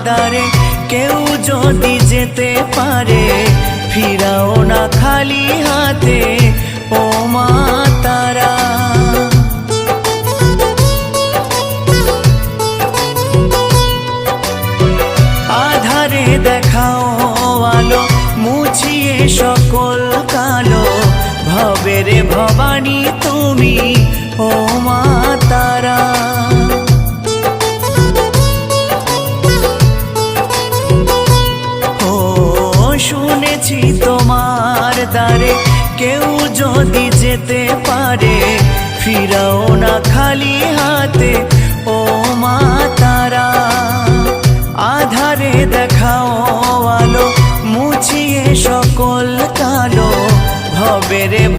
দ্বারে কেউ যদি যেতে পারে, ফিরাও না খালি হাতে ও মা তারা। আধারে দেখাও আলো, মুছিয়ে সকল কালো, ভবের ভবানী তুমি ও মা তারা। ও শুনেছি তোমার দ্বারে কেউ যদি যেতে পারে, ফিরাও না খালি হাতে ও মা তারা। আধারে দেখাও আলো, মুছিয়ে সকল কালো, ভবের